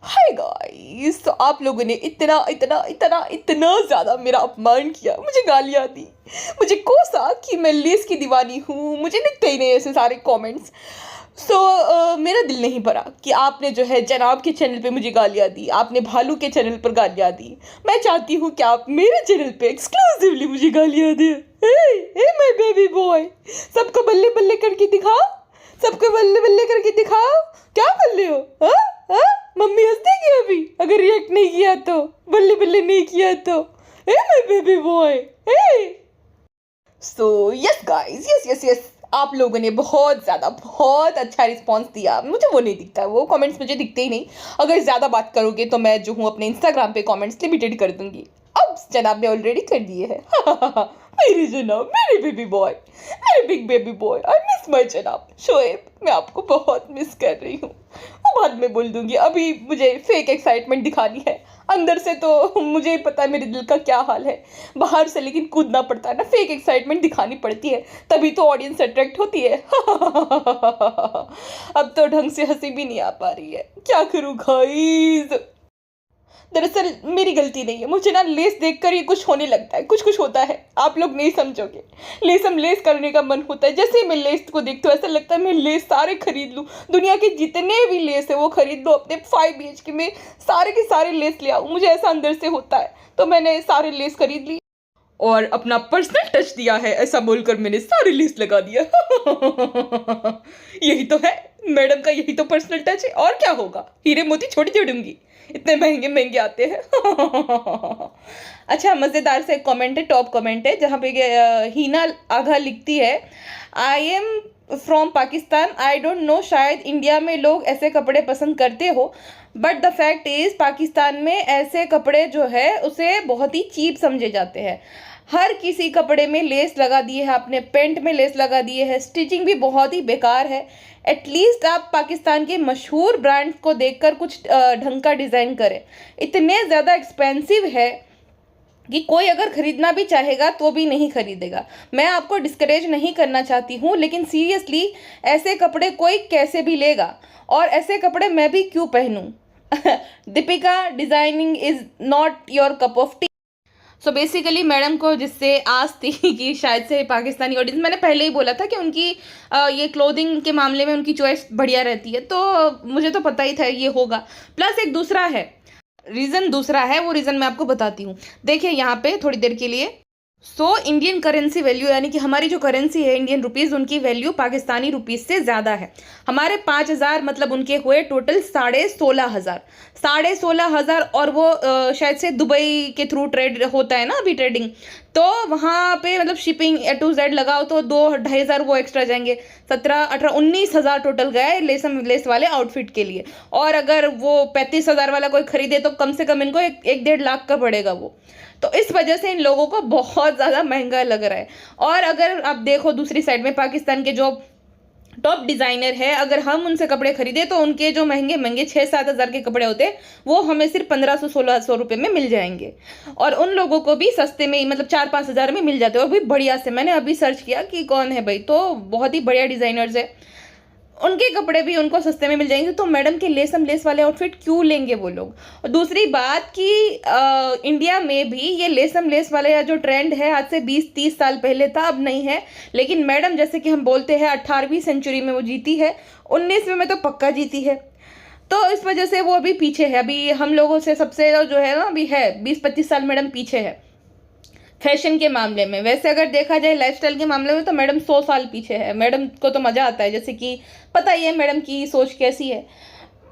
Hi guys, तो आप लोगों ने इतना इतना इतना इतना ज़्यादा मेरा अपमान किया, मुझे गालियाँ दी, मुझे कोसा कि मैं लेस की दीवानी हूँ, मुझे दिखते ही नहीं ऐसे सारे कमेंट्स। मेरा दिल नहीं भरा कि आपने जो है जनाब के चैनल पे मुझे गालियाँ दी, आपने भालू के चैनल पर गालियाँ दी। मैं चाहती हूँ कि आप मेरे चैनल पे एक्सक्लूसिवली मुझे गालियाँ दें। हे माय बेबी बॉय, सबको बल्ले बल्ले करके दिखाओ, सबको बल्ले बल्ले करके दिखाओ। क्या कर रहे हो? हाँ हाँ, मम्मी हंस देगी अभी अगर रिएक्ट नहीं किया तो, बल्ले बल्ले नहीं किया तो। Hey my baby boy, hey. So yes guys, yes yes yes, आप लोगों ने बहुत ज़्यादा बहुत अच्छा रिस्पांस दिया। मुझे वो नहीं दिखता, वो कमेंट्स मुझे दिखते ही नहीं। अगर ज़्यादा बात करोगे तो मैं जो हूँ अपने इंस्टाग्राम पे कमेंट्स लिमिटेड कर दूंगी। अब जनाब ने ऑलरेडी कर दिए हैं। मेरे जनाब, मेरे बेबी बॉय, मेरे big baby boy, I miss my जनाब शोएब, मैं आपको बहुत मिस कर रही हूँ। वो बाद में बोल दूंगी, अभी मुझे फेक एक्साइटमेंट दिखानी है। अंदर से तो मुझे पता है मेरे दिल का क्या हाल है, बाहर से लेकिन कूदना पड़ता है ना, फेक एक्साइटमेंट दिखानी पड़ती है, तभी तो ऑडियंस अट्रैक्ट होती है। अब तो ढंग से हंसी भी नहीं आ पा रही है, क्या करूँ गाइस। दरअसल मेरी गलती नहीं है, मुझे ना लेस देखकर ही कुछ होने लगता है, कुछ कुछ होता है, आप लोग नहीं समझोगे। लेस करने का मन होता है, जैसे ही मैं लेस को देखती हूँ ऐसा लगता है मैं लेस सारे खरीद लूँ, दुनिया के जितने भी लेस है वो खरीद लो, अपने 5 BHK में सारे के सारे लेस ले आऊँ, मुझे ऐसा अंदर से होता है। तो मैंने सारे लेस खरीद लिए और अपना पर्सनल टच दिया है, ऐसा बोलकर मैंने सारे लेस लगा दिया। यही तो है मैडम का, यही तो पर्सनल टच है, और क्या होगा। हीरे मोती छोड़ी जोड़ूंगी, इतने महंगे महंगे आते हैं। अच्छा, मज़ेदार से एक कमेंट है, टॉप कमेंट है, जहाँ पे हीना आघा लिखती है, I am from Pakistan, I don't know, शायद इंडिया में लोग ऐसे कपड़े पसंद करते हो, but the fact is Pakistan में ऐसे कपड़े जो है उसे बहुत ही चीप समझे जाते हैं। हर किसी कपड़े में लेस लगा दिए है, आपने पेंट में लेस लगा दिए है, स्टिचिंग भी बहुत ही बेकार है। एटलीस्ट आप पाकिस्तान के मशहूर ब्रांड्स को देखकर कुछ ढंग का डिज़ाइन करें। इतने ज़्यादा एक्सपेंसिव है कि कोई अगर ख़रीदना भी चाहेगा तो भी नहीं खरीदेगा। मैं आपको डिस्करेज नहीं करना चाहती हूँ, लेकिन सीरियसली ऐसे कपड़े कोई कैसे भी लेगा, और ऐसे कपड़े मैं भी क्यों पहनूँ। Deepika, designing is not your cup of T. So basically madam को जिससे आस थी कि शायद से पाकिस्तानी ऑडियंस, मैंने पहले ही बोला था कि उनकी ये क्लोथिंग के मामले में उनकी चॉइस बढ़िया रहती है, तो मुझे तो पता ही था ये होगा। प्लस एक दूसरा है रीज़न, दूसरा है, वो रीज़न मैं आपको बताती हूँ। देखिए यहाँ पे थोड़ी देर के लिए, इंडियन करेंसी वैल्यू, यानी कि हमारी जो करेंसी है इंडियन रुपीज़, उनकी वैल्यू पाकिस्तानी रुपीज़ से ज़्यादा है। हमारे 5,000 मतलब उनके हुए टोटल 16,500, 16,500, और वो शायद से दुबई के थ्रू ट्रेड होता है ना अभी ट्रेडिंग, तो वहाँ पे मतलब शिपिंग A to Z लगाओ तो 2-2,500 वो एक्स्ट्रा जाएंगे, 17-18-19,000 टोटल गया है लेस वाले आउटफिट के लिए। और अगर वो 35,000 वाला कोई खरीदे तो कम से कम इनको 1-1.5 लाख का पड़ेगा वो। तो इस वजह से इन लोगों को बहुत ज़्यादा महंगा लग रहा है। और अगर आप देखो दूसरी साइड में पाकिस्तान के जो टॉप डिज़ाइनर है, अगर हम उनसे कपड़े खरीदे तो उनके जो महंगे महंगे 6-7 हज़ार के कपड़े होते हैं वो हमें सिर्फ 1500-1600 रुपये में मिल जाएंगे, और उन लोगों को भी सस्ते में ही मतलब 4-5 हज़ार में मिल जाते हैं, और भी बढ़िया से। मैंने अभी सर्च किया कि कौन है भाई, तो बहुत ही बढ़िया डिज़ाइनर्स है, उनके कपड़े भी उनको सस्ते में मिल जाएंगे। तो मैडम के लेस वाले आउटफिट क्यों लेंगे वो लोग। और दूसरी बात कि इंडिया में भी ये लेस वाले या जो ट्रेंड है आज से 20-30 साल पहले था, अब नहीं है। लेकिन मैडम जैसे कि हम बोलते हैं 18वीं सेंचुरी में वो जीती है, 19वीं में तो पक्का जीती है, तो इस वजह से वो अभी पीछे है। अभी हम लोगों से सबसे जो है ना अभी है 20-25 साल मैडम पीछे है फैशन के मामले में। वैसे अगर देखा जाए लाइफस्टाइल के मामले में तो मैडम 100 साल पीछे है। मैडम को तो मज़ा आता है, जैसे कि पता ही है मैडम की सोच कैसी है।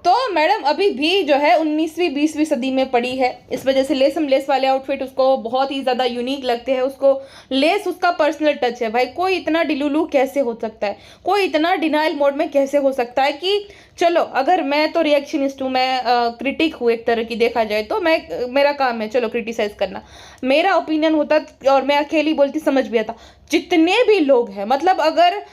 तो मैडम अभी भी जो है 19वीं 20वीं सदी में पड़ी है, इस वजह से लेस वाले आउटफिट उसको बहुत ही ज़्यादा यूनिक लगते हैं। उसको लेस उसका पर्सनल टच है भाई। कोई इतना डिलुलू कैसे हो सकता है, कोई इतना डिनाइल मोड में कैसे हो सकता है कि चलो, अगर मैं तो रिएक्शनिस्ट हूँ, मैं क्रिटिक हूँ एक तरह की, देखा जाए तो मैं, मेरा काम है चलो क्रिटिसाइज करना, मेरा ओपिनियन होता और मैं अकेली बोलती समझ भी आता। जितने भी लोग हैं, मतलब अगर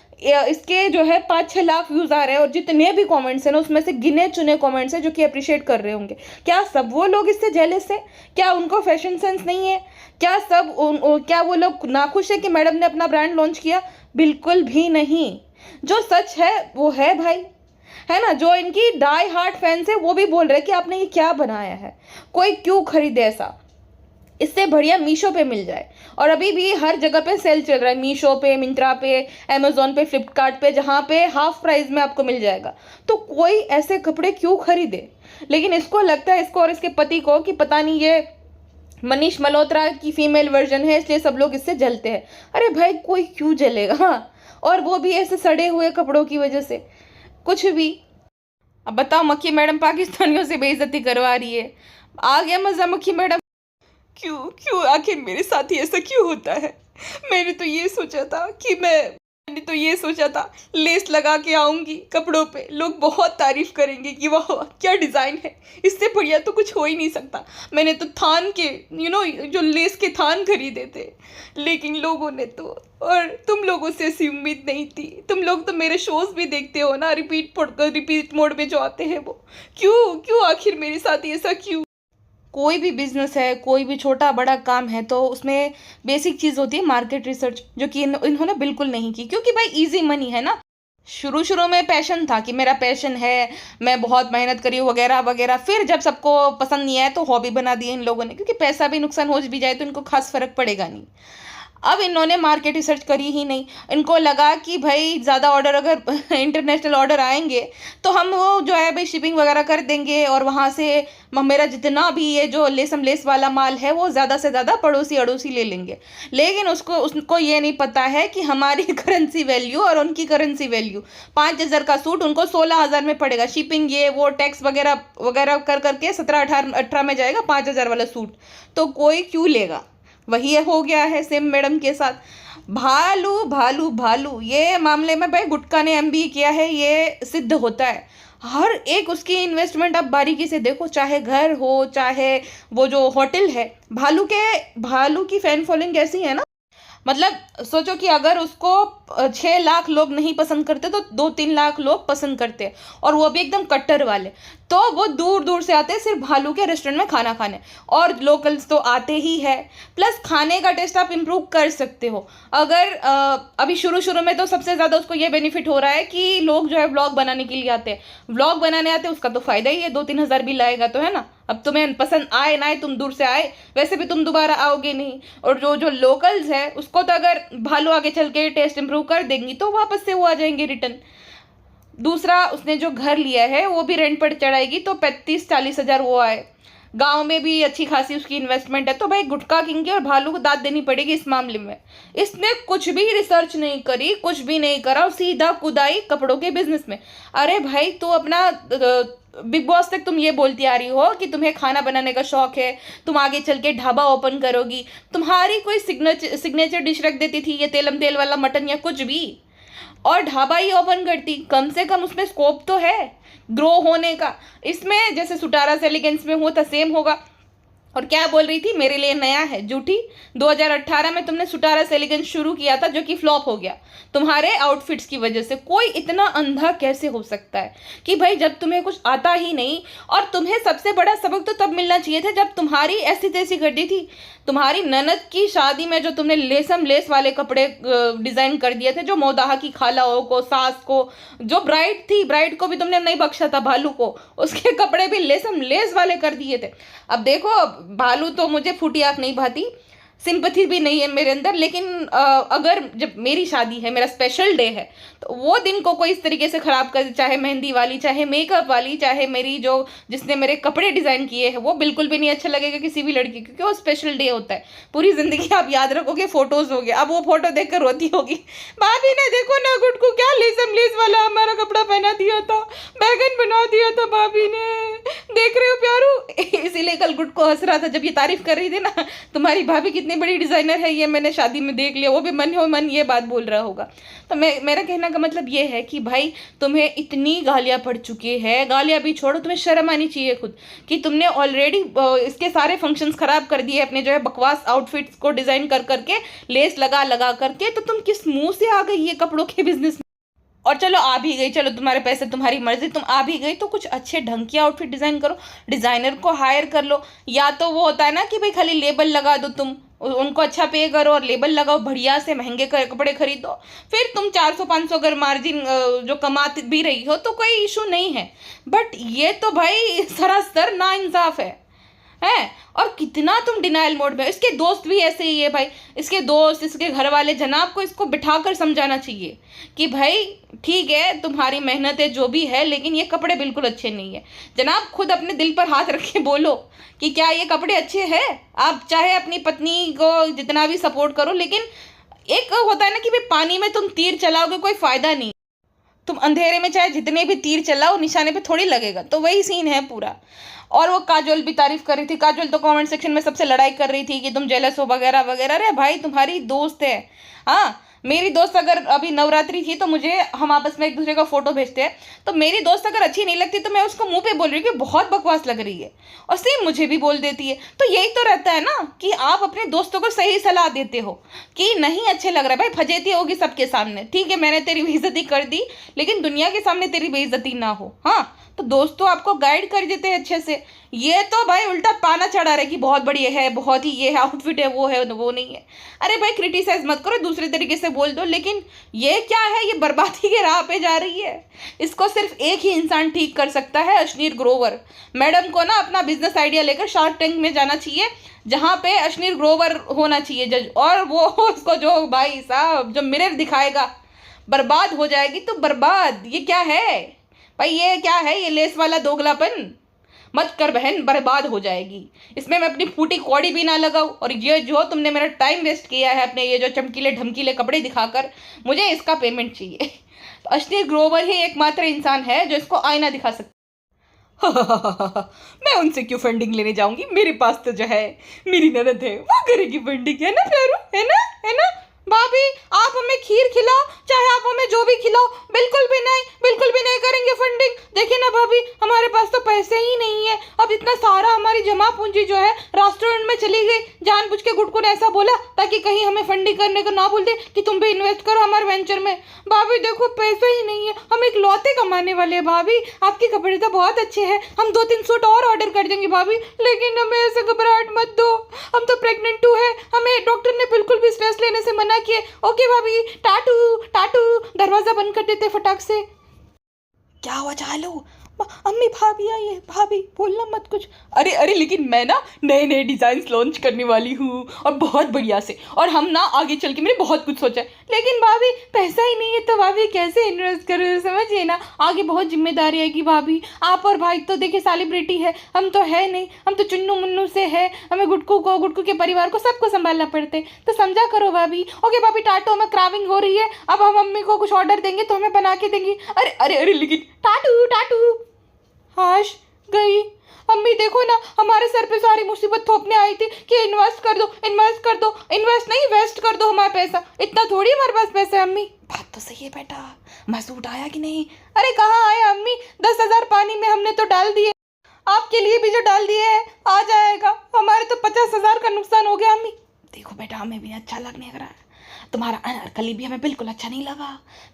इसके जो है 5-6 लाख व्यूज आ रहे हैं और जितने भी कमेंट्स हैं ना उसमें से गिने चुने कमेंट्स हैं जो कि अप्रिशिएट कर रहे होंगे, क्या सब वो लोग इससे जेलस है? क्या उनको फैशन सेंस नहीं है? क्या क्या वो लोग नाखुश है कि मैडम ने अपना ब्रांड लॉन्च किया? बिल्कुल भी नहीं। जो सच है वो है भाई। है ना। जो इनकी डाई हार्ट फैंस है वो भी बोल रहे हैं कि आपने ये क्या बनाया है, कोई क्यों खरीदे ऐसा, इससे बढ़िया मीशो पे मिल जाए। और अभी भी हर जगह पे सेल चल रहा है, मीशो पे, मिंत्रा पे, अमेजोन पे, फ्लिपकार्ट पे, जहाँ पे हाफ प्राइस में आपको मिल जाएगा। तो कोई ऐसे कपड़े क्यों खरीदे। लेकिन इसको लगता है, इसको और इसके पति को, कि पता नहीं ये मनीष मल्होत्रा की फीमेल वर्जन है इसलिए सब लोग इससे जलते हैं। अरे भाई कोई क्यों जलेगा, हाँ, और वो भी ऐसे सड़े हुए कपड़ों की वजह से, कुछ भी। अब बताओ, मक्खी मैडम पाकिस्तानियों से बेइज्जती करवा रही है, आ गया मजा मक्खी मैडम। क्यों क्यों आखिर मेरे साथ ही ऐसा क्यों होता है। मैंने तो ये सोचा था लेस लगा के आऊंगी कपड़ों पे, लोग बहुत तारीफ करेंगे कि वाह क्या डिज़ाइन है, इससे बढ़िया तो कुछ हो ही नहीं सकता। मैंने तो थान के जो लेस के थान खरीदे थे, लेकिन लोगों ने तो, और तुम लोगों से ऐसी उम्मीद नहीं थी। तुम लोग तो मेरे शोज़ भी देखते हो ना, रिपीट मोड में जो आते हैं वो। क्यों क्यों आखिर मेरे साथ ऐसा क्यों। कोई भी बिजनेस है, कोई भी छोटा बड़ा काम है, तो उसमें बेसिक चीज़ होती है मार्केट रिसर्च, जो कि इन्होंने बिल्कुल नहीं की। क्योंकि भाई इजी मनी है ना। शुरू शुरू में पैशन था कि मेरा पैशन है, मैं बहुत मेहनत करी हूँ वगैरह वगैरह। फिर जब सबको पसंद नहीं आया तो हॉबी बना दी इन लोगों ने, क्योंकि पैसा भी नुकसान हो भी जाए तो इनको खास फर्क पड़ेगा नहीं। अब इन्होंने मार्केट रिसर्च करी ही नहीं। इनको लगा कि भाई ज़्यादा ऑर्डर, अगर इंटरनेशनल ऑर्डर आएंगे तो हम वो जो है भाई शिपिंग वगैरह कर देंगे, और वहाँ से मेरा जितना भी ये जो लेसम लेस वाला माल है वो ज़्यादा से ज़्यादा पड़ोसी अड़ोसी ले लेंगे। लेकिन उसको ये नहीं पता है कि हमारी करेंसी वैल्यू और उनकी करेंसी वैल्यू, 5,000 का सूट उनको 16,000 में पड़ेगा। शिपिंग ये वो टैक्स वगैरह वगैरह कर करके 17-18 में जाएगा 5,000 वाला सूट। तो कोई क्यों लेगा। वही हो गया है सेम मैडम के साथ। भालू भालू भालू, ये मामले में भाई गुटका ने MBA किया है, ये सिद्ध होता है। हर एक उसकी इन्वेस्टमेंट आप बारीकी से देखो, चाहे घर हो चाहे वो जो होटल है। भालू की फैन फॉलोइंग कैसी है ना, मतलब सोचो कि अगर उसको 6 लाख लोग नहीं पसंद करते तो 2-3 लाख लोग पसंद करते हैं, और वो भी एकदम कट्टर वाले। तो वो दूर दूर से आते हैं सिर्फ भालू के रेस्टोरेंट में खाना खाने, और लोकल्स तो आते ही है। प्लस खाने का टेस्ट आप इम्प्रूव कर सकते हो। अगर अभी शुरू शुरू में तो सबसे ज़्यादा उसको ये बेनिफिट हो रहा है कि लोग जो है व्लॉग बनाने के लिए आते हैं, व्लॉग बनाने आते हैं, उसका तो फ़ायदा ही है, 2-3 हज़ार भी लाएगा तो, है ना। अब तुम्हें पसंद आए ना आए, तुम दूर से आए, वैसे भी तुम दोबारा आओगे नहीं। और जो लोकल्स है उसको तो अगर भालू आगे चल के टेस्ट इम्प्रूव कर देंगी तो वापस से वो आ जाएंगे रिटर्न। दूसरा, उसने जो घर लिया है वो भी रेंट पर चढ़ाएगी तो 35-40 हज़ार वो आए। गांव में भी अच्छी खासी उसकी इन्वेस्टमेंट है। तो भाई गुटखा किंग की और भालू को दाद देनी पड़ेगी इस मामले में। इसने कुछ भी रिसर्च नहीं करी, कुछ भी नहीं करा, और सीधा कुदाई कपड़ों के बिजनेस में। अरे भाई तू अपना बिग बॉस तक तुम ये बोलती आ रही हो कि तुम्हें खाना बनाने का शौक है, तुम आगे चल के ढाबा ओपन करोगी। तुम्हारी कोई सिग्नेचर डिश रख देती थी, ये तेलम तेल वाला मटन या कुछ भी, और ढाबा ही ओपन करती। कम से कम उसमें स्कोप तो है ग्रो होने का। इसमें जैसे सुटारास एलिगेंस में हुआ था सेम होगा। और क्या बोल रही थी, मेरे लिए नया है, झूठी। 2018 में तुमने सुटारास एलिगेंस शुरू किया था जो कि फ्लॉप हो गया तुम्हारे आउटफिट्स की वजह से। कोई इतना अंधा कैसे हो सकता है कि भाई जब तुम्हें कुछ आता ही नहीं। और तुम्हें सबसे बड़ा सबक तो तब मिलना चाहिए था जब तुम्हारी ऐसी तैसी कर दी थी। तुम्हारी ननद की शादी में जो तुमने लेसम लेस वाले कपड़े डिज़ाइन कर दिए थे, जो मौदाहा की खालाओं को, सास को, जो ब्राइड थी, ब्राइड को भी तुमने नहीं बख्शा था, भालू को, उसके कपड़े भी लेसम लेस वाले कर दिए थे। अब देखो, भालू तो मुझे फूटी आँख नहीं भाती, सिंपथी भी नहीं है मेरे अंदर। लेकिन अगर जब मेरी शादी है, मेरा स्पेशल डे है, तो वो दिन को कोई इस तरीके से ख़राब कर, चाहे मेहंदी वाली, चाहे मेकअप वाली, चाहे मेरी जिसने मेरे कपड़े डिज़ाइन किए हैं, वो बिल्कुल भी नहीं अच्छा लगेगा किसी भी लड़की, क्योंकि वो स्पेशल डे होता है। पूरी ज़िंदगी आप याद रखोगे, फ़ोटोज़ हो गया। अब वो फ़ोटो देख कर रोती होगी, भाभी ने देखो ना गुड को क्या लेसम लेस वाला हमारा कपड़ा पहना दिया था, बैगन बना दिया था भाभी ने, देख रहे हो प्यारू। इसीलिए कल गुड को हंस रहा था जब ये तारीफ कर रही थी ना, तुम्हारी भाभी कितनी बड़ी डिज़ाइनर है, ये मैंने शादी में देख लिया। वो भी मन हो मन ये बात बोल रहा होगा। तो मेरा कहना का मतलब ये है कि भाई तुम्हें इतनी गालियाँ पड़ चुकी है, गालियाँ भी छोड़ो, तुम्हें शर्म आनी चाहिए खुद कि तुमने ऑलरेडी इसके सारे फंक्शंस खराब कर दिए अपने जो है बकवास आउटफिट्स को डिज़ाइन कर करके, लेस लगा लगा करके। तो तुम किस मुंह से आ गई ये कपड़ों के बिजनेस में। और चलो आ भी गई, चलो तुम्हारे पैसे तुम्हारी मर्जी, तुम आ भी गई तो कुछ अच्छे ढंग की आउटफिट डिज़ाइन करो, डिज़ाइनर को हायर कर लो। या तो वो होता है ना कि भाई खाली लेबल लगा दो तुम, उनको अच्छा पे करो और लेबल लगाओ, बढ़िया से महंगे कपड़े खरीदो, फिर तुम 400-500 अगर मार्जिन जो कमा भी रही हो तो कोई इशू नहीं है। बट ये तो भाई सरासर नाइंसाफ है। और कितना तुम डिनाइल मोड में। इसके दोस्त भी ऐसे ही है भाई, इसके दोस्त, इसके घर वाले, जनाब को इसको बिठाकर समझाना चाहिए कि भाई ठीक है तुम्हारी मेहनत है जो भी है, लेकिन ये कपड़े बिल्कुल अच्छे नहीं है। जनाब खुद अपने दिल पर हाथ रख के बोलो कि क्या ये कपड़े अच्छे हैं। आप चाहे अपनी पत्नी को जितना भी सपोर्ट करो, लेकिन एक होता है ना कि भाई पानी में तुम तीर चलाओगे कोई फायदा नहीं, तुम अंधेरे में चाहे जितने भी तीर चलाओ निशाने पे थोड़ी लगेगा। तो वही सीन है पूरा। और वो काजोल भी तारीफ कर रही थी, काजोल तो कमेंट सेक्शन में सबसे लड़ाई कर रही थी कि तुम जेलस हो वगैरह वगैरह। अरे भाई तुम्हारी दोस्त है। हाँ, मेरी दोस्त अगर अभी नवरात्रि थी तो मुझे, हम आपस में एक दूसरे का फोटो भेजते हैं, तो मेरी दोस्त अगर अच्छी नहीं लगती तो मैं उसको मुंह पे बोल रही हूँ कि बहुत बकवास लग रही है, और सेम मुझे भी बोल देती है। तो यही तो रहता है ना कि आप अपने दोस्तों को सही सलाह देते हो कि नहीं अच्छे लग रहा है। भाई फजेती होगी सबके सामने, ठीक है मैंने तेरी बेइज्जती कर दी, लेकिन दुनिया के सामने तेरी बेइज्जती ना हो। हाँ, तो दोस्त तो आपको गाइड कर देते हैं अच्छे से। ये तो भाई उल्टा पाना चढ़ा रहे कि बहुत बढ़िया है, बहुत ही ये है, आउटफिट है, वो है, वो नहीं है। अरे भाई क्रिटिसाइज मत करो, दूसरे तरीके से बोल दो। लेकिन ये क्या है, ये बर्बादी के राह पे जा रही है। इसको सिर्फ एक ही इंसान ठीक कर सकता है, अश्नीर ग्रोवर मैडम को ना अपना बिजनेस आइडिया लेकर शार्क टैंक में जाना चाहिए, जहाँ पे अश्नीर ग्रोवर होना चाहिए जज। और वो उसको जो भाई साहब जो मिरर दिखाएगा, बर्बाद हो जाएगी तो बर्बाद। ये क्या है भाई, ये क्या है, ये लेस वाला दोगलापन मत कर बहन, बर्बाद हो जाएगी। इसमें मैं अपनी फूटी कौड़ी भी ना लगाऊं, और ये जो तुमने मेरा टाइम वेस्ट किया है अपने ये जो चमकीले ढमकीले कपड़े दिखाकर, मुझे इसका पेमेंट चाहिए। तो अश्नीर ग्रोवर ही एकमात्र इंसान है जो इसको आईना दिखा सकता है। मैं उनसे क्यों फंडिंग लेने जाऊंगी, मेरे पास तो जो है मेरी ननद है, वो करेगी फंडिंग, है ना प्यारू, है ना, है ना। भाभी आप हमें खीर खिलाओ, चाहे आप हमें जो भी खिलाओ, बिल्कुल भी नहीं करेंगे फंडिंग। देखिए ना भाभी, हमारे पास तो पैसे ही नहीं है। अब इतना सारा हमारी जमा पूंजी जो है रेस्टोरेंट में चली गई। जानबूझ के गुड्डू ने ऐसा बोला ताकि कहीं हमें फंडिंग करने को ना बोल दे कि तुम भी इन्वेस्ट करो हमारे वेंचर में। भाभी देखो पैसे ही नहीं है, हम एक लौते कमाने वाले हैं। भाभी आपके कपड़े तो बहुत अच्छे हैं, हम 2-3 सूट और ऑर्डर कर देंगे भाभी, लेकिन हमें ऐसे घबराहट मत दो। हम तो प्रेग्नेंट टू है, हमें डॉक्टर ने बिल्कुल भी स्ट्रेस लेने से मना किया। ओके भाभी, टाटू टाटू, दरवाजा बंद कर देते फटाक से। क्या हुआ चालू, अम्मी भाभी आई है, भाभी बोलना मत कुछ। अरे अरे लेकिन मैं ना नए नए डिज़ाइंस लॉन्च करने वाली हूँ, और बहुत बढ़िया से, और हम ना आगे चल के मैंने बहुत कुछ सोचा है। लेकिन भाभी पैसा ही नहीं है तो भाभी कैसे इन्वेस्ट करूँ, समझिए ना, आगे बहुत जिम्मेदारी आएगी भाभी। आप और भाई तो देखिए सेलिब्रिटी है, हम तो है नहीं, हम तो चुन्नू मुन्नू से है, हमें गुड्डू के परिवार को सबको संभालना पड़ते, तो समझा करो भाभी। ओके भाभी टाटू, हमें क्राविंग हो रही है, अब हम मम्मी को कुछ ऑर्डर देंगे तो हमें बना के देंगी। अरे अरे अरे लेकिन टाटू टाटू, हाश गई। अम्मी देखो ना, हमारे सर पे सारी मुसीबत थोपने आई थी कि इन्वेस्ट कर दो, इन्वेस्ट कर दो, इन्वेस्ट नहीं वेस्ट कर दो हमारा पैसा। इतना थोड़ी हमारे पास पैसा है अम्मी। बात तो सही है बेटा, महसूट आया कि नहीं? अरे कहाँ आया अम्मी, 10,000 पानी में हमने तो डाल दिए, आपके लिए भी जो डाल दिए है आ जाएगा, हमारे तो 50,000 का नुकसान हो गया अम्मी। देखो बेटा हमें भी अच्छा लगने लग रहा है, तुम्हारा अनारकली भी हमें बिल्कुल अच्छा नहीं लगा,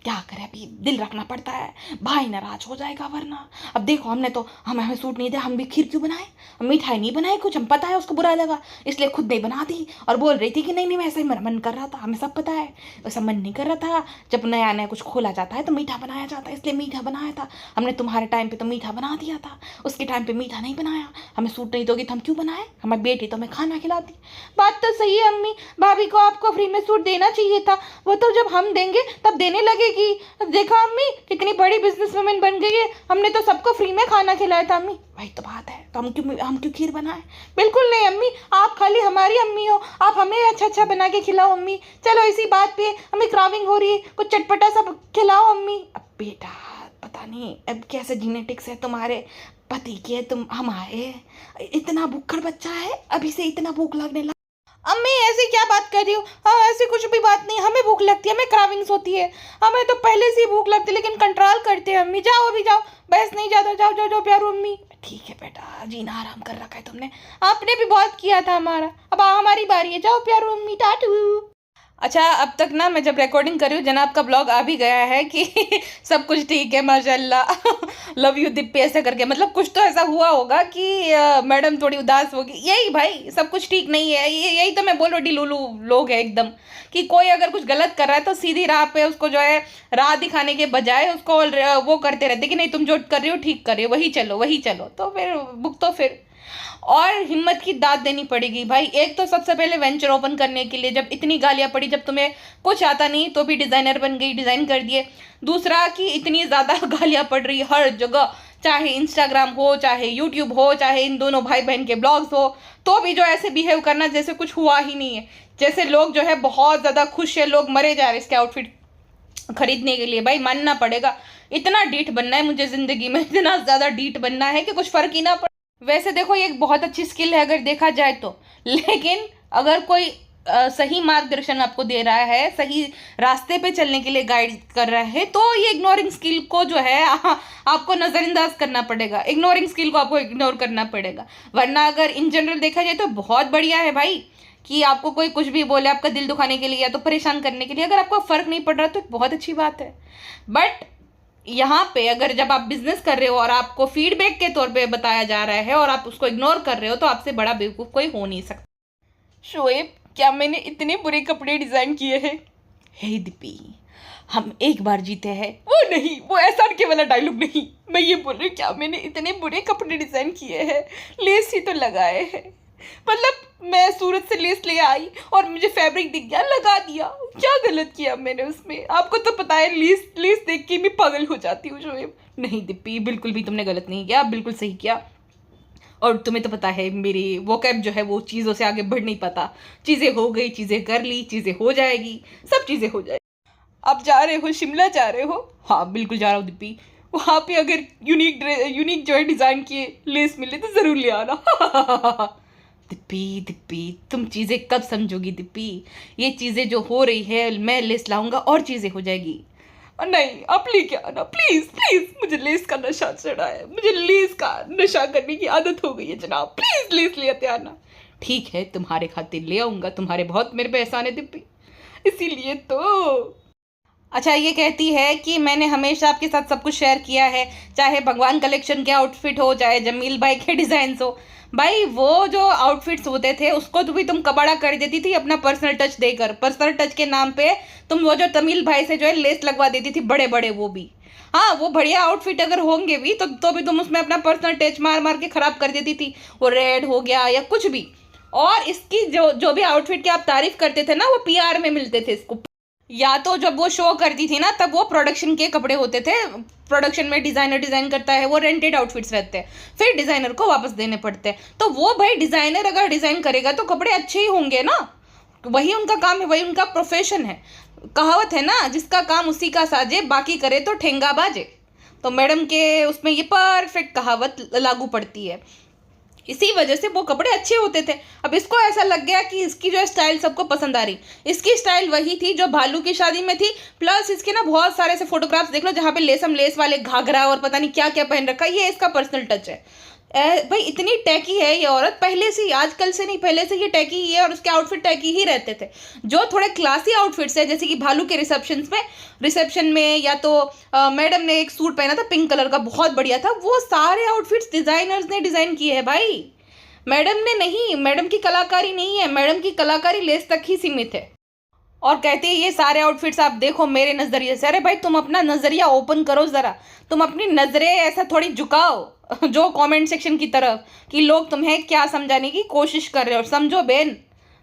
क्या करें अभी दिल रखना पड़ता है, भाई नाराज हो जाएगा वरना। अब देखो हमने तो हमें सूट नहीं दिया, हम भी खीर क्यों बनाए, हम मिठाई नहीं बनाए कुछ, हम पता है उसको बुरा लगा इसलिए खुद नहीं बना दी, और बोल रही थी कि नहीं नहीं वैसे ही मन कर रहा था, हमें सब पता है वैसा मन नहीं कर रहा था। जब नया नया कुछ खोला जाता है तो मीठा बनाया जाता है, इसलिए मीठा बनाया था हमने। तुम्हारे टाइम पर तो मीठा बना दिया था, उसके टाइम पर मीठा नहीं बनाया। हमें सूट नहीं दोगी तो हम क्यों बनाए, हमारी बेटी तो हमें खाना खिलाती। बात तो सही है अम्मी, भाभी को आपको फ्री में सूट देना चाहिए था, वो तो जब हम देंगे तब देने लगेगी। देखा अम्मी कितनी बड़ी बिजनेस वुमेन बन गई है, हमने तो सबको फ्री में खाना खिलाया था अम्मी। वही तो बात है, तो हम क्यों खीर बनाए? बिल्कुल नहीं अम्मी, आप खाली हमारी अम्मी हो, आप हमें अच्छा अच्छा बना के खिलाओ अम्मी। चलो इसी बात पे हमें क्राविंग हो रही है, कुछ चटपटा सा खिलाओ अम्मी। अब बेटा पता नहीं अब कैसे जेनेटिक्स है तुम्हारे पति के, तुम हमारे इतना भूखड़ बच्चा है, अभी से इतना भूख लगने लगा। अम्मी ऐसी क्या बात कर रही हो? हाँ ऐसी कुछ भी बात नहीं, हमें भूख लगती है, हमें क्राविंग्स होती है, हमें तो पहले से ही भूख लगती है, लेकिन कंट्रोल करते हैं अम्मी। जाओ अभी जाओ, बहस नहीं ज़्यादा, जाओ जाओ जाओ प्यारो अम्मी। ठीक है बेटा, जीना आराम कर रखा है तुमने, आपने भी बहुत किया था हमारा, अब हमारी बारी है, जाओ प्यारो अम्मी, टाटू। अच्छा, अब तक ना मैं जब रिकॉर्डिंग कर रही हूँ जनाब का ब्लॉग आ भी गया है कि सब कुछ ठीक है माशाल्लाह। लव यू दीप्ति ऐसे करके, मतलब कुछ तो ऐसा हुआ होगा कि मैडम थोड़ी उदास होगी। यही भाई, सब कुछ ठीक नहीं है, ये यही तो मैं बोल रही लूलू लोग है एकदम, कि कोई अगर कुछ गलत कर रहा है तो सीधी राह पे उसको जो है राह दिखाने के बजाय उसको वो करते रहते कि नहीं तुम जो कर रही हो ठीक कर रही हो, वही चलो वही चलो, तो फिर भुगतो फिर। और हिम्मत की दाद देनी पड़ेगी भाई। एक तो सबसे पहले वेंचर ओपन करने के लिए जब इतनी गालियां पड़ी, जब तुम्हें कुछ आता नहीं तो भी डिजाइनर बन गई, डिजाइन कर दिए। दूसरा कि इतनी ज्यादा गालियां पड़ रही हर जगह, चाहे इंस्टाग्राम हो, चाहे यूट्यूब हो, चाहे इन दोनों भाई बहन के ब्लॉग्स हो, तो भी जो ऐसे बिहेव करना जैसे कुछ हुआ ही नहीं है, जैसे लोग जो है बहुत ज्यादा खुश है, लोग मरे जा रहे हैं इसके आउटफिट खरीदने के लिए। भाई मानना पड़ेगा, इतना डीठ बनना है मुझे जिंदगी में, इतना ज्यादा डीठ बनना है कि कुछ फर्क ही ना पड़े। वैसे देखो ये एक बहुत अच्छी स्किल है अगर देखा जाए तो, लेकिन अगर कोई सही मार्गदर्शन आपको दे रहा है, सही रास्ते पे चलने के लिए गाइड कर रहा है, तो ये इग्नोरिंग स्किल को जो है आपको नज़रअंदाज करना पड़ेगा, इग्नोरिंग स्किल को आपको इग्नोर करना पड़ेगा। वरना अगर इन जनरल देखा जाए तो बहुत बढ़िया है भाई कि आपको कोई कुछ भी बोले आपका दिल दुखाने के लिए या तो परेशान करने के लिए, अगर आपको फ़र्क नहीं पड़ रहा तो एक बहुत अच्छी बात है। बट यहाँ पे अगर जब आप बिजनेस कर रहे हो और आपको फीडबैक के तौर पे बताया जा रहा है और आप उसको इग्नोर कर रहे हो, तो आपसे बड़ा बेवकूफ़ कोई हो नहीं सकता। शोएब, क्या मैंने इतने बुरे कपड़े डिज़ाइन किए हैं? हे दीपी, हम एक बार जीते हैं। वो नहीं, वो एहसान के वाला डायलॉग नहीं, मैं ये बोल रही हूँ क्या मैंने इतने बुरे कपड़े डिज़ाइन किए हैं? लेस ही तो लगाए हैं, मतलब मैं सूरत से लेस ले आई और मुझे फैब्रिक दिख गया, लगा दिया। क्या गलत किया मैंने उसमें? आपको तो पता है लेस लेस देख के मैं पागल हो जाती हूँ शोएब। नहीं दीप्ति, बिल्कुल भी तुमने गलत नहीं किया, बिल्कुल सही किया। और तुम्हें तो पता है मेरी वोकैब जो है वो चीज़ों से आगे बढ़ नहीं पाता। चीज़ें हो गई, चीज़ें कर ली, चीज़ें हो जाएगी, सब चीज़ें हो जाएगी। आप जा रहे हो, शिमला जा रहे हो? हाँ बिल्कुल जा रहा हूँ दीप्ति। वहाँ पे अगर यूनिक जो है डिज़ाइन किए लेस मिले तो ज़रूर ले आना। दिप्पी दिप्पी, तुम चीज़ें कब समझोगी दिप्पी? ये चीज़ें जो हो रही है मैं लेस लाऊंगा और चीज़ें हो जाएगी। और नहीं, आप लेके आना प्लीज़ प्लीज़, मुझे लेस का नशा चढ़ा है, मुझे लेस का नशा करने की आदत हो गई है जनाब, प्लीज़ लेस लेते आना। ठीक है, तुम्हारे खातिर ले आऊँगा, तुम्हारे बहुत मेरे पे एहसान है दिप्पी, इसीलिए तो। अच्छा, ये कहती है कि मैंने हमेशा आपके साथ सब कुछ शेयर किया है, चाहे भगवान कलेक्शन के आउटफिट हो, चाहे जमील भाई के डिज़ाइन हो। भाई वो जो आउटफिट्स होते थे उसको तो भी तुम कबाड़ा कर देती थी अपना पर्सनल टच देकर, पर्सनल टच के नाम पे तुम वो जो तमिल भाई से जो है लेस लगवा देती थी बड़े बड़े, वो भी हाँ, वो बढ़िया आउटफिट अगर होंगे भी तो भी तुम उसमें अपना पर्सनल टच मार मार के खराब कर देती थी, वो रेड हो गया या कुछ भी। और इसकी जो जो भी आउटफिट की आप तारीफ करते थे ना, वो पीआर में मिलते थे इसको। या तो जब वो शो करती थी ना तब वो प्रोडक्शन के कपड़े होते थे, प्रोडक्शन में डिज़ाइनर डिज़ाइन करता है, वो रेंटेड आउटफिट्स रहते हैं, फिर डिज़ाइनर को वापस देने पड़ते हैं। तो वो भाई डिज़ाइनर अगर डिज़ाइन करेगा तो कपड़े अच्छे ही होंगे ना, वही उनका काम है, वही उनका प्रोफेशन है। कहावत है ना, जिसका काम उसी का साजे, बाकी करे तो ठेंगा बाजे। तो मैडम के उसमें ये परफेक्ट कहावत लागू पड़ती है, इसी वजह से वो कपड़े अच्छे होते थे। अब इसको ऐसा लग गया कि इसकी जो स्टाइल सबको पसंद आ रही, इसकी स्टाइल वही थी जो भालू की शादी में थी, प्लस इसके ना बहुत सारे ऐसे फोटोग्राफ्स देख लो जहाँ पे लेसम लेस वाले घाघरा और पता नहीं क्या क्या पहन रखा है, ये इसका पर्सनल टच है। भाई इतनी टैकी है ये औरत, पहले से ही, आजकल से नहीं, पहले से ये टैकी ही है और उसके आउटफिट टैकी ही रहते थे। जो थोड़े क्लासी आउटफिट्स है जैसे कि भालू के रिसेप्शन में या तो मैडम ने एक सूट पहना था पिंक कलर का, बहुत बढ़िया था, वो सारे आउटफिट्स डिजाइनर्स ने डिजाइन किए हैं भाई, मैडम ने नहीं। मैडम की कलाकारी नहीं है, मैडम की कलाकारी लेस तक ही सीमित है। और कहते हैं ये सारे आउटफिट्स आप देखो मेरे नज़रिए से। अरे भाई तुम अपना नज़रिया ओपन करो ज़रा, तुम अपनी नज़रें ऐसा थोड़ी झुकाओ जो कमेंट सेक्शन की तरफ, कि लोग तुम्हें क्या समझाने की कोशिश कर रहे हो। समझो बेन,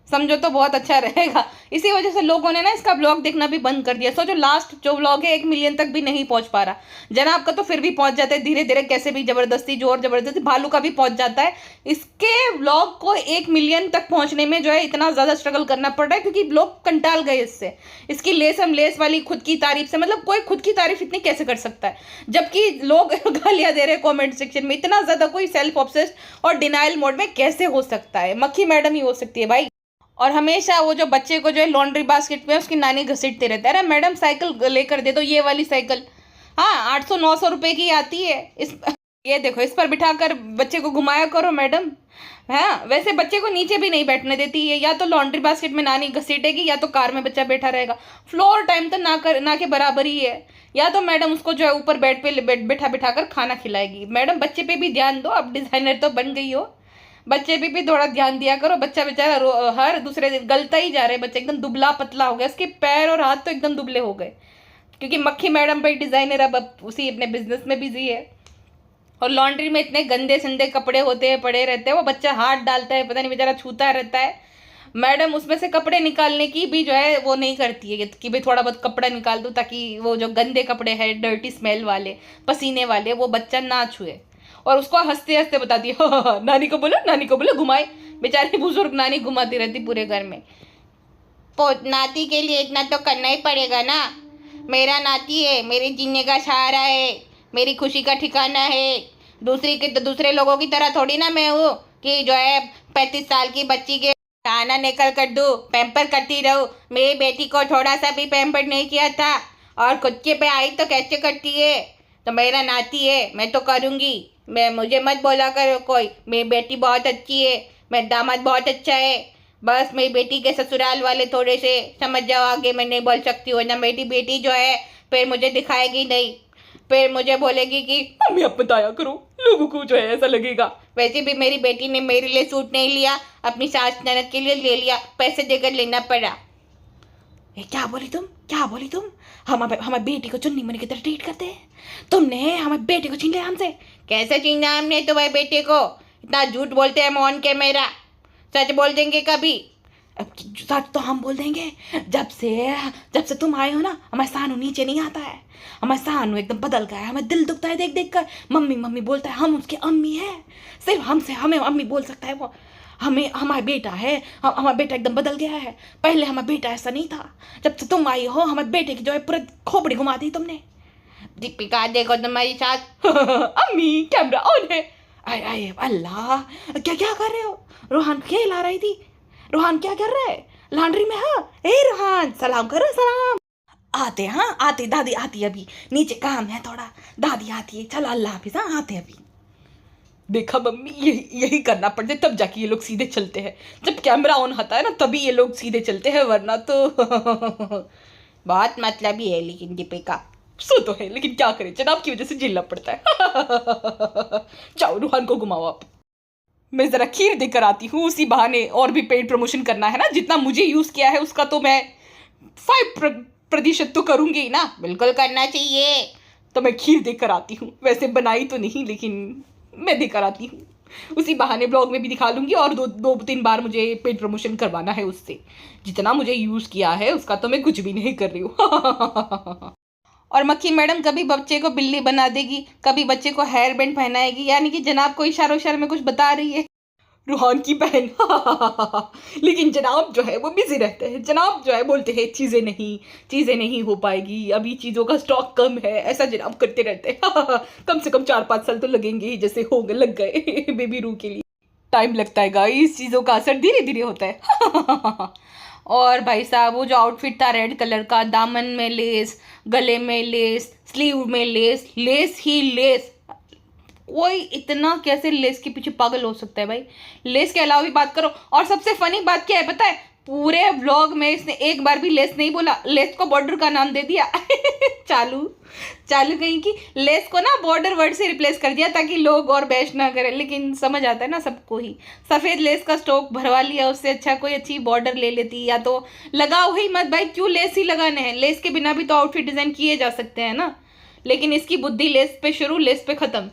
समझो तो बहुत अच्छा रहेगा। इसी वजह से लोगों ने ना इसका ब्लॉग देखना भी बंद कर दिया। सोचो लास्ट जो ब्लॉग है 1 मिलियन तक भी नहीं पहुंच पा रहा, जनाब का तो फिर भी पहुंच जाता है धीरे धीरे, कैसे भी जबरदस्ती, जोर जबरदस्ती, भालू का भी पहुंच जाता है। इसके ब्लॉग को 1 मिलियन तक पहुंचने में जो है इतना ज़्यादा स्ट्रगल करना पड़ रहा है, क्योंकि लोग कंटाल गए इससे, इसकी लेसम लेस वाली खुद की तारीफ से। मतलब कोई खुद की तारीफ इतनी कैसे कर सकता है, जबकि लोग गालियां दे रहे हैं कॉमेंट सेक्शन में। इतना ज़्यादा कोई सेल्फ ऑब्सेस्ड और डिनाइल मोड में कैसे हो सकता है? मक्खी मैडम ही हो सकती है भाई। और हमेशा वो जो बच्चे को जो है लॉन्ड्री बास्केट में उसकी नानी घसीटते रहते हैं, अरे मैडम साइकिल लेकर दे दो, ये वाली साइकिल, हाँ 800-900 रुपए की आती है, इस ये देखो इस पर बिठाकर बच्चे को घुमाया करो मैडम। हाँ, वैसे बच्चे को नीचे भी नहीं बैठने देती है, या तो लॉन्ड्री बास्केट में नानी घसीटेगी या तो कार में बच्चा बैठा रहेगा। फ्लोर टाइम तो ना के बराबर ही है। या तो मैडम उसको जो है ऊपर बेड पे बैठा बैठा कर खाना खिलाएगी। मैडम बच्चे पे भी ध्यान दो, अब डिजाइनर तो बन गई हो, बच्चे पे भी थोड़ा ध्यान दिया करो। बच्चा बेचारा हर दूसरे दिन गलता ही जा रहे, बच्चा एकदम दुबला पतला हो गया, उसके पैर और हाथ तो एकदम दुबले हो गए, क्योंकि मक्खी मैडम भाई डिजाइनर अब उसी अपने बिजनेस में बिजी है। और लॉन्ड्री में इतने गंदे संदे कपड़े होते हैं, पड़े रहते हैं, वो बच्चा हाथ डालता है, पता नहीं बेचारा छूता रहता है। मैडम उसमें से कपड़े निकालने की भी जो है वो नहीं करती है कि भाई थोड़ा बहुत कपड़ा निकाल दूँ, ताकि वो जो गंदे कपड़े हैं डर्टी स्मेल वाले पसीने वाले वो बच्चा ना छुए। और उसको हंसते हंसते बताती है नानी को बोलो घुमाए। बेचारी बुजुर्ग नानी घुमाती रहती पूरे घर में। नाती के लिए इतना तो करना ही पड़ेगा ना, मेरा नाती है, मेरे जीने का सहारा है, मेरी खुशी का ठिकाना है। दूसरे लोगों की तरह थोड़ी ना मैं हूँ कि जो है 35 साल की बच्ची के खाना निकल कर दूँ, पैम्पर करती रहूँ। मेरी बेटी को थोड़ा सा भी पैम्पर नहीं किया था और खुद के पे आई तो कैसे करती है। तो मेरा नाती है, मैं तो करूँगी। मुझे मत बोला करो कोई, मेरी बेटी बहुत अच्छी है, मेरा दामाद बहुत अच्छा है। बस मेरी बेटी के ससुराल वाले थोड़े से समझ जाओ, आगे मैं नहीं बोल सकती हूँ ना। मेरी बेटी जो है फिर मुझे दिखाएगी नहीं, फिर मुझे बोलेगी कि मम्मी आप बताया करो, लोगों को जो है ऐसा लगेगा। वैसे भी मेरी बेटी ने मेरे लिए सूट नहीं लिया, अपनी सास ननद के लिए ले लिया, पैसे देकर लेना पड़ा। क्या बोली तुम? हम हमारे बेटी को चुन्नी मुन्नी की तरह ट्रीट करते हैं, तुमने हमारे बेटे को छीन लिया हमसे। कैसे छीना हमने तुम्हारे बेटे को? इतना झूठ बोलते हैं मोहन के मेरा, सच बोल देंगे कभी? अब सच तो हम बोल देंगे। जब से तुम आए हो ना, हमारे सानू नीचे नहीं आता है, हमारे सानू एकदम बदल गया है, हमें दिल दुखता है देख देख कर। मम्मी मम्मी बोलता है, हम उसके अम्मी है, सिर्फ हमें अम्मी बोल सकता है वो। हमारा बेटा है, हमारा बेटा एकदम बदल गया है। पहले हमारा बेटा ऐसा नहीं था, जब से तुम आई हो हमारे बेटे की जो है पूरा खोपड़ी घुमा दी तुमने। दीपिका देखो तुम्हारी सास अम्मी कैमरा ऑन है। अरे अल्लाह, क्या कर रहे हो? रोहान खेल आ रही थी। रोहान क्या कर रहा है? लॉन्ड्री में। हाँ ए रोहान, सलाम करो सलाम। आते दादी आती अभी, नीचे काम है थोड़ा, दादी आती है, चलो अल्लाह हाफिज। हाँ आते अभी। देखा मम्मी, यही करना पड़ता है, तब जाके ये लोग सीधे चलते हैं। जब कैमरा ऑन होता है ना तभी ये लोग सीधे चलते हैं, वरना तो बहुत मतलब ही है। लेकिन दीपिका सो तो है, लेकिन क्या करें, जनाब की वजह से झेलना पड़ता है। जाओ रूहान को घुमाओ आप। मैं जरा खीर देकर आती हूँ, उसी बहाने और भी पेड प्रमोशन करना है ना। जितना मुझे यूज किया है उसका तो मैं 5% तो करूंगी ही ना। बिल्कुल करना चाहिए। तो मैं खीर देकर आती हूँ, वैसे बनाई तो नहीं लेकिन मैं देकर आती हूँ, उसी बहाने ब्लॉग में भी दिखा लूंगी। और 2-3 बार मुझे पेड प्रमोशन करवाना है उससे। जितना मुझे यूज किया है उसका तो मैं कुछ भी नहीं कर रही हूँ। और मक्खी मैडम कभी बच्चे को बिल्ली बना देगी, कभी बच्चे को हेयर बैंड पहनाएगी, यानी कि जनाब को इशारों में कुछ बता रही है। रूहान की बहन। लेकिन जनाब जो है वो बिजी रहते हैं, जनाब जो है बोलते हैं चीज़ें नहीं हो पाएगी, अभी चीज़ों का स्टॉक कम है, ऐसा जनाब करते रहते हैं। कम से कम 4-5 साल तो लगेंगे ही, जैसे लग गए बेबी रू के लिए। टाइम लगता है गाइस, चीज़ों का असर धीरे धीरे होता है। और भाई साहब वो जो आउटफिट था रेड कलर का, दामन में लेस, गले में लेस, स्लीव में लेस, लेस ही लेस। कोई इतना कैसे लेस के पीछे पागल हो सकता है भाई? लेस के अलावा भी बात करो। और सबसे फनी बात क्या है पता है? पूरे व्लॉग में इसने एक बार भी लेस नहीं बोला, लेस को बॉर्डर का नाम दे दिया। चालू कहीं की लेस को ना बॉर्डर वर्ड से रिप्लेस कर दिया ताकि लोग और बहस ना करें। लेकिन समझ आता है ना सबको ही, सफ़ेद लेस का स्टॉक भरवा लिया, उससे अच्छा कोई अच्छी बॉर्डर ले लेती, या तो लगाओ ही मत भाई, क्यों लेस ही लगाने हैं? लेस के बिना भी तो आउटफिट डिज़ाइन किए जा सकते हैं ना। लेकिन इसकी बुद्धि लेस पे शुरू, लेस पे ख़त्म।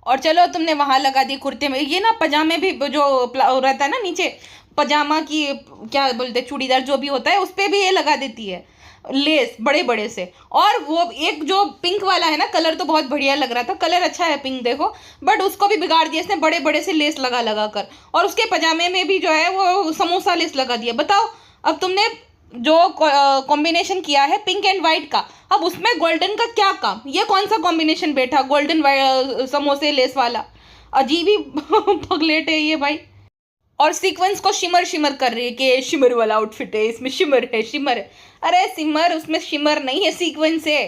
और चलो तुमने वहाँ लगा दी कुर्ते में, ये ना पजामे भी जो रहता है ना नीचे, पजामा की क्या बोलते, चूड़ीदार जो भी होता है उस पर भी ये लगा देती है लेस बड़े बड़े से। और वो एक जो पिंक वाला है ना, कलर तो बहुत बढ़िया लग रहा था, कलर अच्छा है पिंक देखो, बट उसको भी बिगाड़ दिया इसने बड़े बड़े से लेस लगा कर। और उसके पजामे में भी जो है वो समोसा लेस लगा दिया। बताओ, अब तुमने जो कॉम्बिनेशन किया है पिंक एंड वाइट का, अब उसमें गोल्डन का क्या काम? ये कौन सा कॉम्बिनेशन बैठा, गोल्डन समोसे लेस वाला? अजीब ही पगलेट है ये भाई। और सीक्वेंस को शिमर कर रही है कि शिमर वाला आउटफिट है, इसमें शिमर है। अरे सिमर, उसमें शिमर नहीं है, सीक्वेंस है।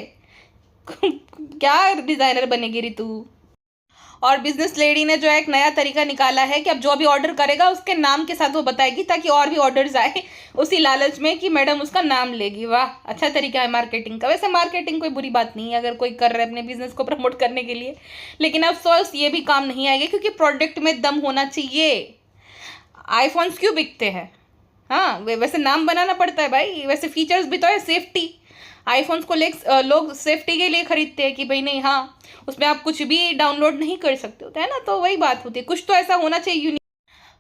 क्या डिजाइनर बनेगी री तू? और बिजनेस लेडी ने जो है एक नया तरीका निकाला है कि अब जो भी ऑर्डर करेगा उसके नाम के साथ वो बताएगी, ताकि और भी ऑर्डर्स आए उसी लालच में कि मैडम उसका नाम लेगी। वाह, अच्छा तरीका है मार्केटिंग का। वैसे मार्केटिंग कोई बुरी बात नहीं है अगर कोई कर रहा है अपने बिजनेस को प्रमोट करने के लिए, लेकिन अफसोस ये भी काम नहीं आएगा क्योंकि प्रोडक्ट में दम होना चाहिए। आईफोन्स क्यों बिकते हैं? हाँ, वैसे नाम बनाना पड़ता है भाई, वैसे फीचर्स भी तो है। सेफ्टी, आईफोन्स को लोग सेफ्टी के लिए खरीदते हैं कि भाई नहीं, हाँ उसमें आप कुछ भी डाउनलोड नहीं कर सकते होते है ना, तो वही बात होती है, कुछ तो ऐसा होना चाहिए यूनिक।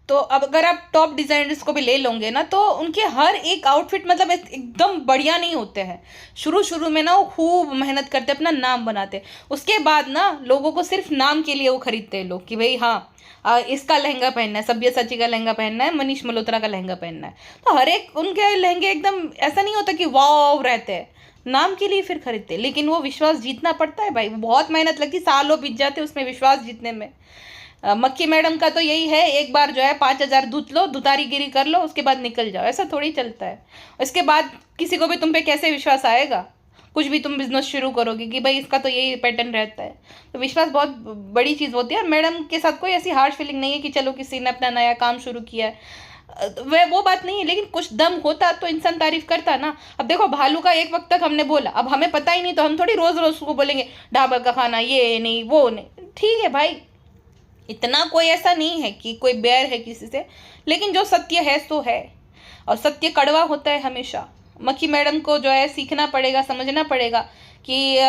तो अब अगर आप टॉप डिज़ाइनर्स को भी ले लोगे ना, तो उनके हर एक आउटफिट मतलब एकदम बढ़िया नहीं होते हैं। शुरू शुरू में ना वो खूब मेहनत करते, अपना नाम बनाते, उसके बाद ना लोगों को सिर्फ नाम के लिए वो खरीदते हैं लोग कि भाई हाँ इसका लहंगा पहनना है, सब्यसाची का लहंगा पहनना है, मनीष मल्होत्रा का लहंगा पहनना है। तो हर एक उनके लहंगे एकदम ऐसा नहीं होता कि वाव रहते हैं, नाम के लिए फिर खरीदते हैं। लेकिन वो विश्वास जीतना पड़ता है भाई, बहुत मेहनत लगती, सालों बीत जाते उसमें विश्वास जीतने में। मक्खी मैडम का तो यही है, एक बार जो है 5,000 दूध लो, दुतारीगिरी कर लो, उसके बाद निकल जाओ। ऐसा थोड़ी चलता है। इसके बाद किसी को भी तुम पे कैसे विश्वास आएगा? कुछ भी तुम बिजनेस शुरू करोगे कि भाई इसका तो यही पैटर्न रहता है, तो विश्वास बहुत बड़ी चीज़ होती है। और मैडम के साथ कोई ऐसी हार्श फीलिंग नहीं है कि चलो किसी ने अपना नया काम शुरू किया है, वह वो बात नहीं है। लेकिन कुछ दम होता तो इंसान तारीफ करता ना। अब देखो भालू का एक वक्त तक हमने बोला, अब हमें पता ही नहीं तो हम थोड़ी रोज रोज उसको बोलेंगे ढाबा का खाना ये नहीं वो नहीं। ठीक है भाई, इतना कोई ऐसा नहीं है कि कोई बैर है किसी से, लेकिन जो सत्य है सो है, और सत्य कड़वा होता है हमेशा। मक्खी मैडम को जो है सीखना पड़ेगा, समझना पड़ेगा कि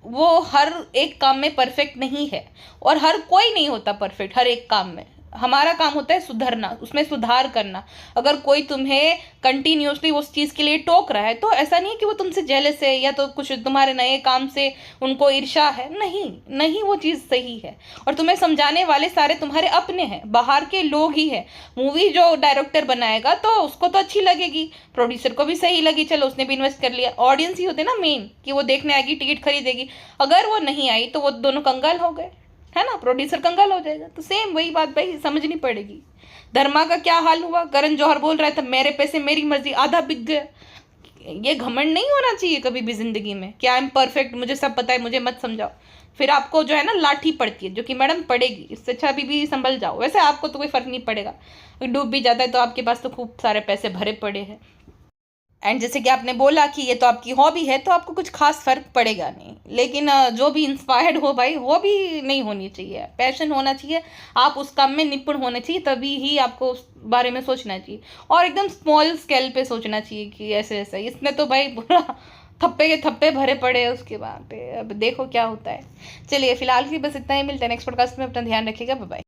वो हर एक काम में परफेक्ट नहीं है, और हर कोई नहीं होता परफेक्ट हर एक काम में। हमारा काम होता है सुधरना, उसमें सुधार करना। अगर कोई तुम्हें कंटिन्यूसली उस चीज़ के लिए टोक रहा है तो ऐसा नहीं है कि वो तुमसे जेलस है या तो कुछ तुम्हारे नए काम से उनको ईर्ष्या है, नहीं नहीं, वो चीज़ सही है। और तुम्हें समझाने वाले सारे तुम्हारे अपने हैं, बाहर के लोग ही हैं। मूवी जो डायरेक्टर बनाएगा तो उसको तो अच्छी लगेगी, प्रोड्यूसर को भी सही लगी, चलो उसने भी इन्वेस्ट कर लिया। ऑडियंस ही होते ना मेन, कि वो देखने आएगी, टिकट खरीदेगी। अगर वो नहीं आई तो वो दोनों कंगाल हो गए, है ना, प्रोड्यूसर कंगाल हो जाएगा। तो सेम वही बात भाई समझनी पड़ेगी। धर्मा का क्या हाल हुआ? करण जौहर बोल रहा था मेरे पैसे मेरी मर्जी, आधा बिक गया। ये घमंड नहीं होना चाहिए कभी भी जिंदगी में कि आई एम परफेक्ट, मुझे सब पता है, मुझे मत समझाओ। फिर आपको जो है ना लाठी पड़ती है, जो कि मैडम पड़ेगी। इससे अच्छा अभी भी संभल जाओ। वैसे आपको तो कोई फर्क नहीं पड़ेगा, डूब भी जाता है तो आपके पास तो खूब सारे पैसे भरे पड़े हैं। एंड जैसे कि आपने बोला कि ये तो आपकी हॉबी है, तो आपको कुछ खास फर्क पड़ेगा नहीं। लेकिन जो भी इंस्पायर्ड हो भाई, हॉबी नहीं होनी चाहिए, पैशन होना चाहिए। आप उस काम में निपुण होने चाहिए, तभी ही आपको उस बारे में सोचना चाहिए। और एकदम स्मॉल स्केल पे सोचना चाहिए कि ऐसे ऐसा। इसमें तो भाई पूरा थप्पे के थप्पे भरे पड़े हैं उसके बाद पे। अब देखो क्या होता है। चलिए फिलहाल की बस इतना ही, मिलते हैं नेक्स्ट पॉडकास्ट में। अपना ध्यान रखिएगा, बाय बाय।